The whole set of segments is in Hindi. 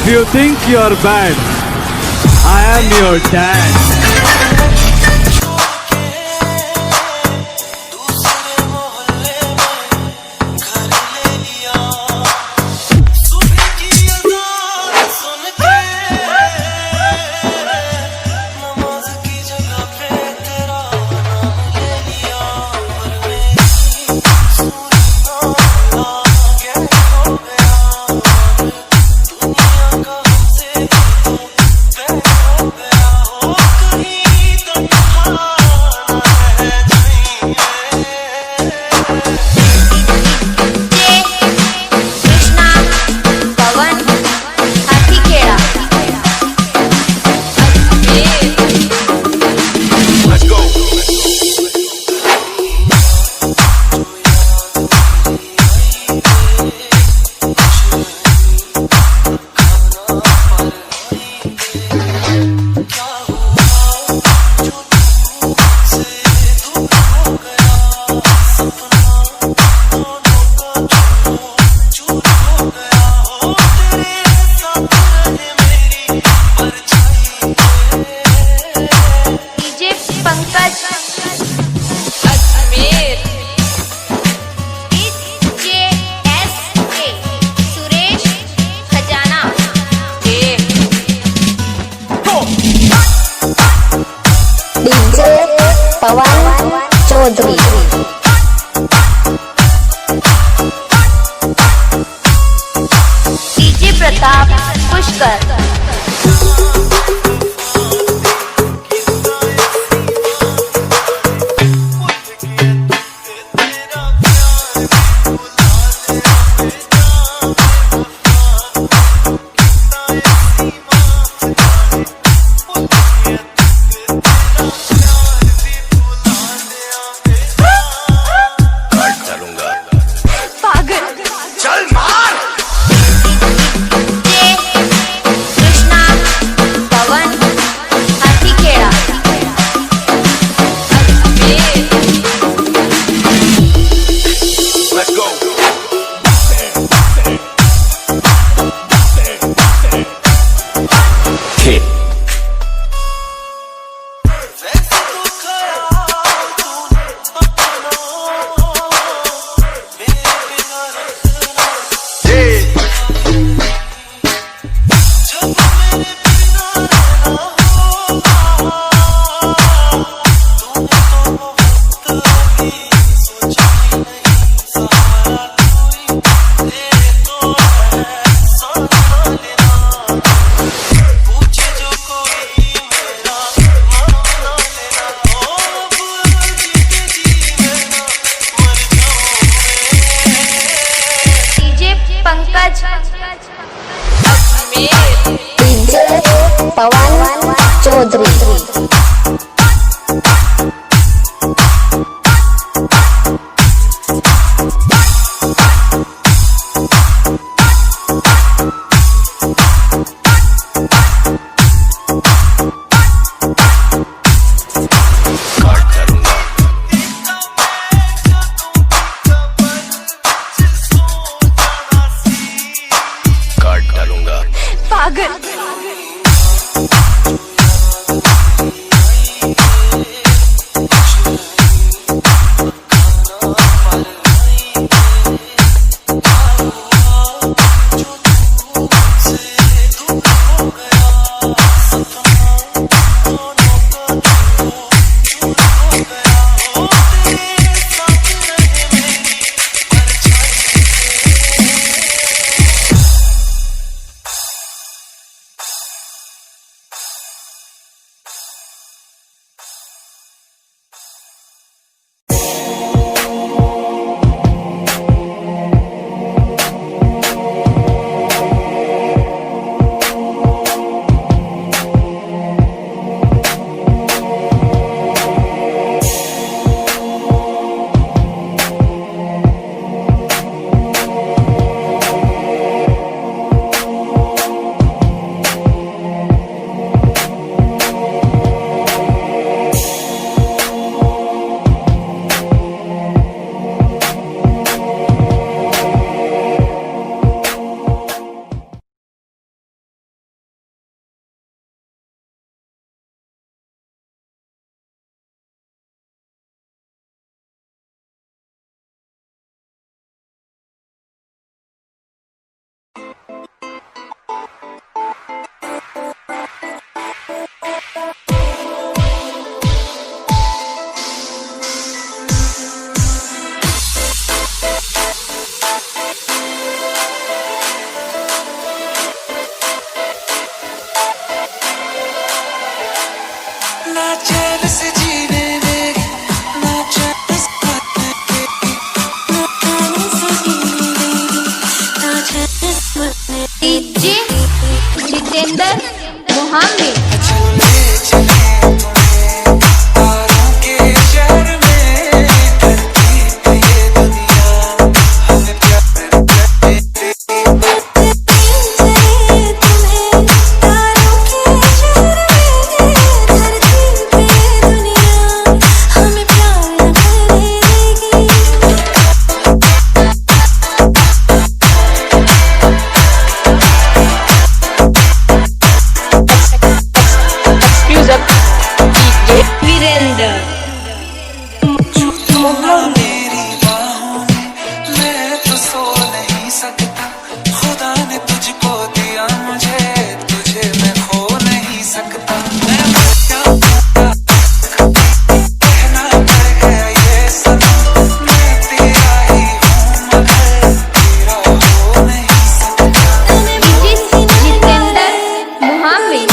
If you think you're bad, I am your dad. Pawan Chaudhary. DJ Pratap Pushkar. DJ Pawan Chaudhary. पागल। चैन से जीने देगी, ना चैन से मरने देगी, ना चैन से जीने देगी, ना चैन से मरने डीजे जितेंद्र मोहम्मद। चले चले तुम्हें तारों के शहर में, धरती पे ये दुनिया हमें प्यार करने देगी। चले तुम्हें तारों के शहर में, धरती पे ये दुनिया हमें प्यार करने देगी। वीरेंद्र छूना मेरी बाहों में, मैं तो सो नहीं सकता, खुदा ने तुझको दिया मुझे, तुझे मैं खो नहीं सकता। मैं मर जाऊंगा, कहना पड़ गया ये सनम, मैं तेरा ही हूँ मगर तेरा हो नहीं सकता। डीजे जितेंद्र मोहम्मद।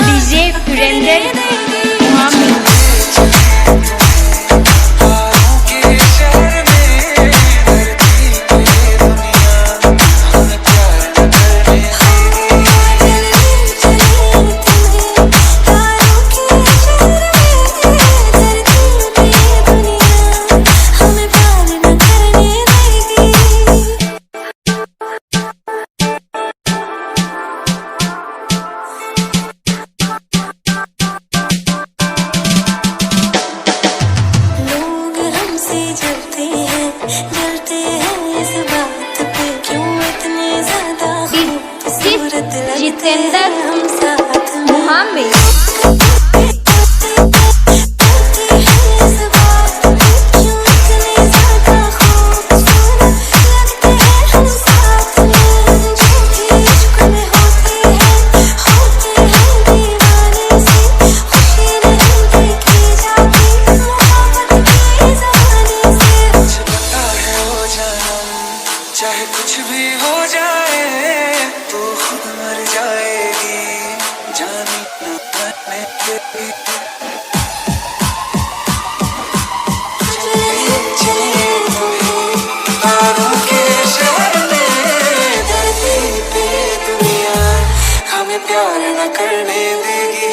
डीजे वीरेंद्र मोहम्मद। तारों के शहर में, धरती पे ये दुनिया हमें प्यार करने लोग हमसे जलते हैं इस बात पे, क्यों इतने ज्यादा खूबसूरत लगते जितेंद्र हैं हम साथ में। मोहम्मद। इस बात पे, क्यों इतने ज्यादा खूबसूरत लगते हैं हम साथ में। जो भी इश्क में होते हैं दीवाने से, खुशी नहीं देखी जाती मोहब्बत के ज़माने से। कुछ पता है ओ जानम, चाहे कुछ भी हो जाए, तू खुद मर जाएगी, जानी ना मैंने तेरी। चले तुम्हें तारों के शहर में, धरती पे दुनिया हमें प्यार न करने देगी।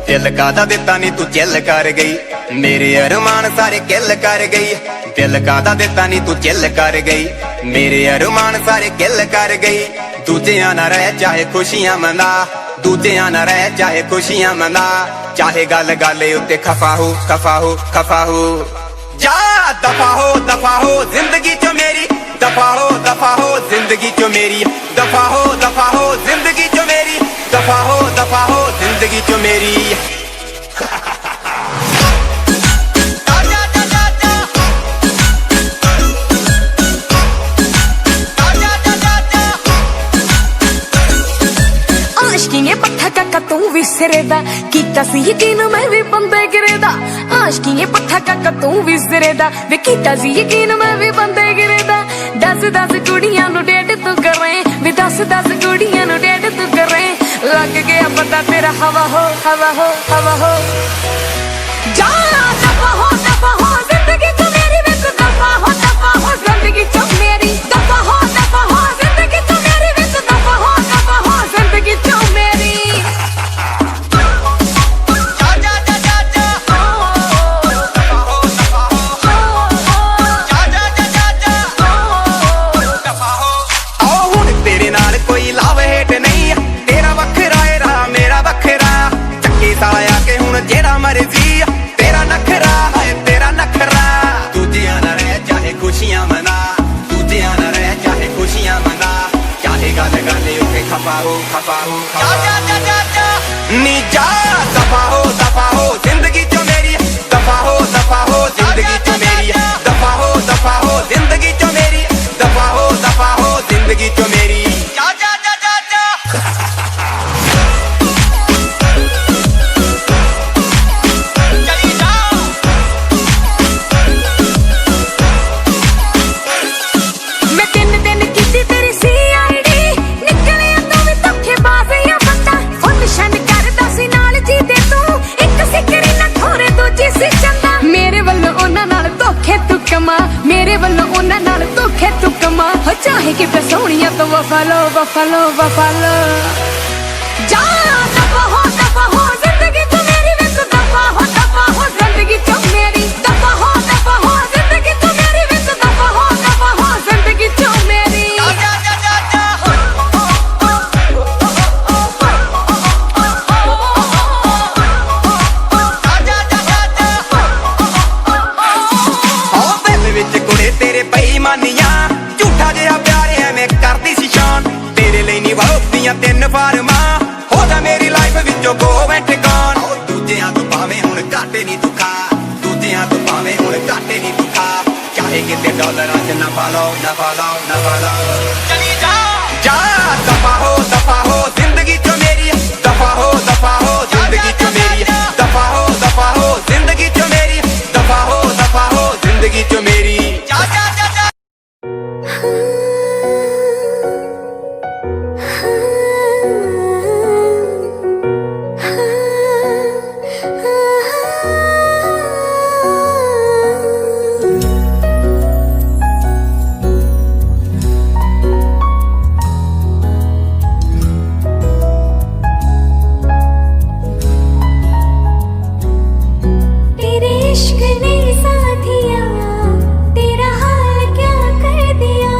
दिल कादा दिता नी तू चिल कर गई, मेरे अरमान सारे किल कर गई। दिल कादा दिता नी तू चिल कर गई, मेरे अरमान सारे किल कर गई। दूजियां ना रह चाहे खुशियां मना, दूजियां ना रह चाहे खुशियां मना, चाहे गल गल उत्ते खफा हो खफा हो खफा हो। जा दफा हो जिंदगी चो मेरी, दफा हो जिंदगी चो मेरी, दफा हो जिंदगी चो मेरी, दफा हो जिंदगी चो मेरी। आशकियां पट्ठा काका तू विसरेदा, कीता सी यकीन मैं भी बंदे गिरेदा। आशकियां पट्ठा काका तू विसरेदा, वे कीता सी यकीन मैं भी बंदे गिरेदा। 10-10 कुड़ियां नु डेट तू करे, वे 10-10 कुड़ियां नु डेट तू करे। लग गया पता तेरा हवा हो हवा हो हवा हो। जा दफा हो जिंदगी चो मेरी, वे तू दफा हो जिंदगी चो मेरी, दफा हो जिंदगी चो मेरी, वे तू दफा हो जिंदगी चो मेरी। खफा हो नी जा दफा हो जिंदगी चो मेरी दफा हो जिंदगी चो मेरी दफा हो जिंदगी चो मेरी दफा हो जिंदगी चो मेरी मैं 3 दिन कीती तेरी CID निकले तू भी धोखेबाज या बंदा फंक्शन करदा सी नाल जी दे तू एक सिकरी ना ठोरे दूजी सी चंदा मेरे वल्लों उन्हां नाल धोखे तू कमा मेरे वल्लों उन्हां नाल धोखे तू कमा हो चाहे कि पे सोहणियां तो वफा लो जा दफा हो जिंदगी चो मेरी वे तू दफा हो जिंदगी चो मेरी दफा हो जिंदगी चो मेरी वे तू दफा हो जिंदगी चो मेरी विच कुड़े तेरे बेईमानियां झूठा जिहा प्यार एवें करदी सी शान तेरे ਲਈ ਨਹੀਂ ਵਰਤੀਆਂ 3 ਫਾਰਮਾਂ ਹੋ ਜਾ ਮੇਰੀ ਲਾਈਫ ਵਿੱਚੋਂ ਗੋ ਐਂਡ ਗੌਨ ਦੂਜਿਆਂ ਤੋਂ ਭਾਵੇਂ ਹੁਣ ਘਾਟੇ ਨਹੀਂ ਤੂੰ ਖਾ ਦੂਜਿਆਂ ਤੋਂ ਭਾਵੇਂ ਹੁਣ ਘਾਟੇ ਨਹੀਂ ਤੂੰ ਖਾ ਚਾਹੇ ਕਿਤੇ ਡਾਲਰਾਂ 'ਚ ਨਾ ਪਾ ਲਓ ਚਲੀ ਜਾ ਦਫਾ ਹੋ ਜ਼ਿੰਦਗੀ 'ਚੋਂ ਮੇਰੀ ਦਫਾ ਹੋ ਜ਼ਿੰਦਗੀ 'ਚੋਂ ਮੇਰੀ ਦਫਾ ਹੋ ਜ਼ਿੰਦਗੀ 'ਚੋਂ ਮੇਰੀ ਦਫਾ ਹੋ ਜ਼ਿੰਦਗੀ 'ਚੋਂ ਮੇਰੀ तेरे इश्क ने साथिया तेरा हाल क्या कर दिया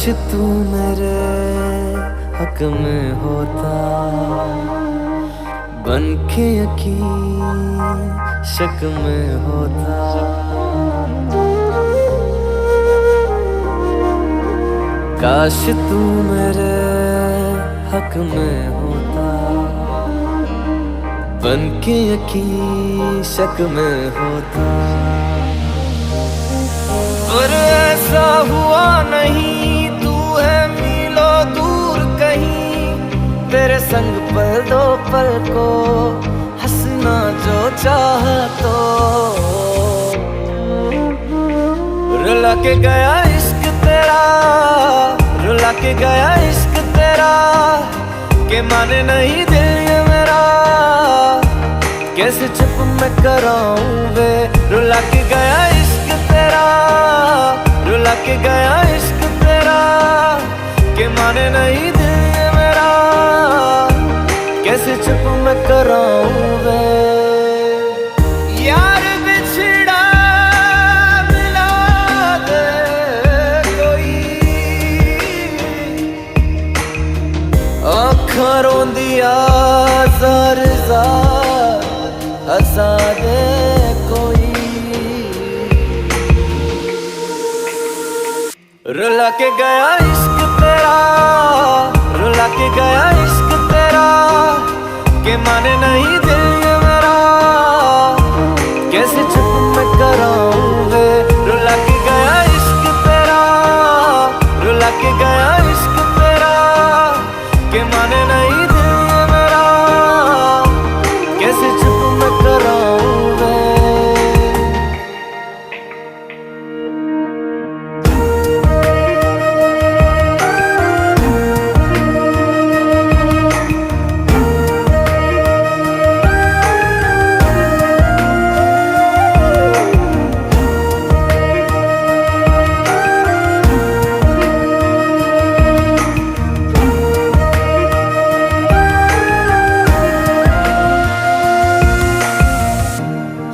तू मेरे हक में होता, बन के यकीन शक में होता। काश तू मेरे हक में होता, बन के यकीन शक में होता। पर ऐसा हुआ नहीं, तू है मीलों दूर कहीं, तेरे संग पल दो पल को हंसना जो चाह तो। रुला के गया इश्क तेरा, रुला के गया इश्क तेरा, के माने नहीं दिल ये मेरा, कैसे चुप मैं कराऊं वे। रुला के गया इश्क तेरा, रुला के गया इश्क तेरा, के माने नहीं दिल ये मेरा, कैसे चुप मैं कराऊं वे। यार बिछड़ा मिला दे कोई, आँखां रोंदिया ज़ार ज़ार हंसा दे कोई। रुला के गया इश्क तेरा, रुला के गया इश्क तेरा, के माने नहीं दिल ये मेरा, कैसे चुप मैं कराऊं वे। रुला के गया इश्क तेरा, रुला के गया इश्क तेरा, के माने नहीं दिल ये मेरा, कैसे चुप मैं कराऊं वे।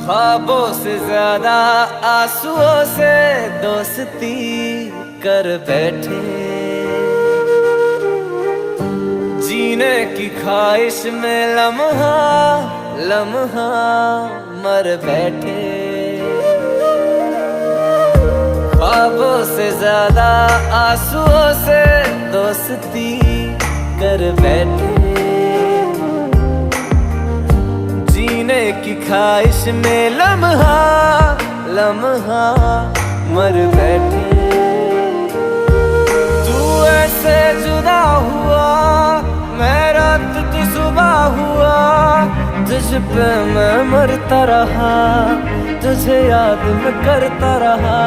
ख्वाबों से ज्यादा आंसुओं से दोस्ती कर बैठे, जीने की ख्वाहिश में लम्हा लम्हा मर बैठे। ख्वाबों से ज्यादा आंसुओं से दोस्ती कर बैठे, जीने की ख्वाहिश में लम्हा लम्हा मर बैठे। तू ऐसे जुदा हुआ, मैं रात तू सुबह हुआ, तुझ पे मैं मरता रहा, तुझे याद मैं करता रहा।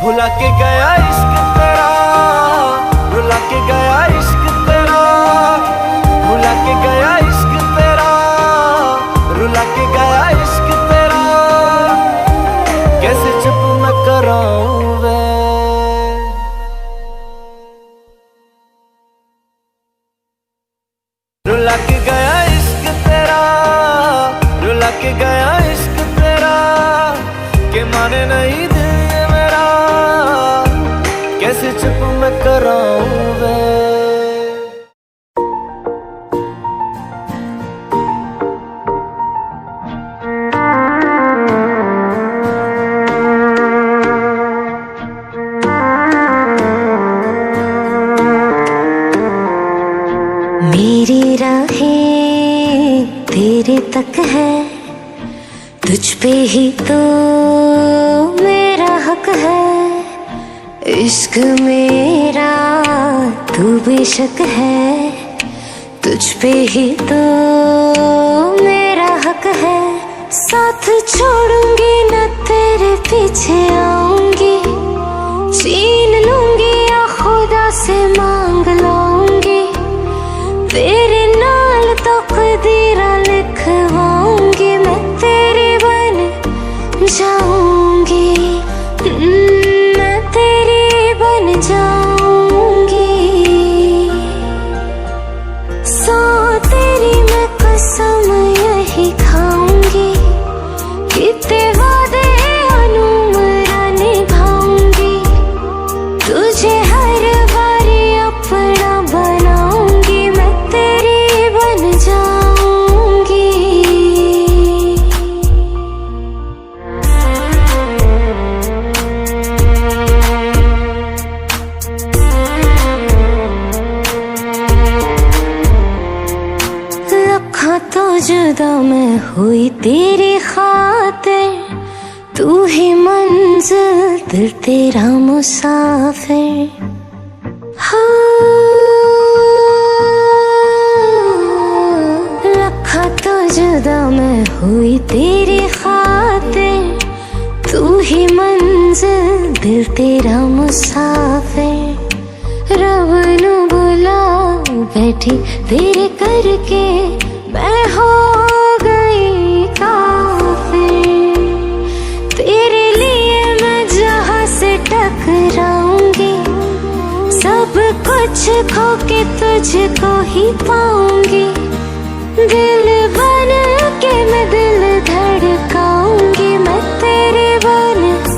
भुला के गया इश्क तेरा, रुला के गया इश्क तेरा, भुला के गया इश्क तेरा, रुला के गया इश्क तेरा, कैसे चुप मैं कराऊं वे। रुला के गया इश्क तेरा, रुला के गया इश्क तेरा, के माने नहीं दिल ये मेरा, कैसे चुप मैं कराऊं वे। मेरी राहें तेरे तक है, तुझ पे ही तो मेरा हक है। इश्क मेरा तू बेशक है, तुझ पे ही तो मेरा हक है। साथ छोड़ूंगी न तेरे पीछे आऊंगी, छीन लूंगी या खुदा से मांग लूंगी, तेरे नाल तकदीरा लिखवाऊंगी, मैं तेरी बन जाऊंगी, मैं तेरी बन जाऊंगी। सौ तेरी मैं कसम यही खाऊंगी, कितने वादे अनुमरा निभाऊंगी। जुदा मैं हुई तेरी खातिर, तू ही मंजिल दिल तेरा मुसाफिर। रखा तो जुदा मैं हुई तेरी खातिर, तू ही मंजिल दिल तेरा मुसाफिर। रब नू बुला बैठी तेरे करके, मैं हो गई काफिर। तेरे लिए मैं जहाँ से टकराऊंगी, सब कुछ खो के तुझको ही पाऊंगी। दिल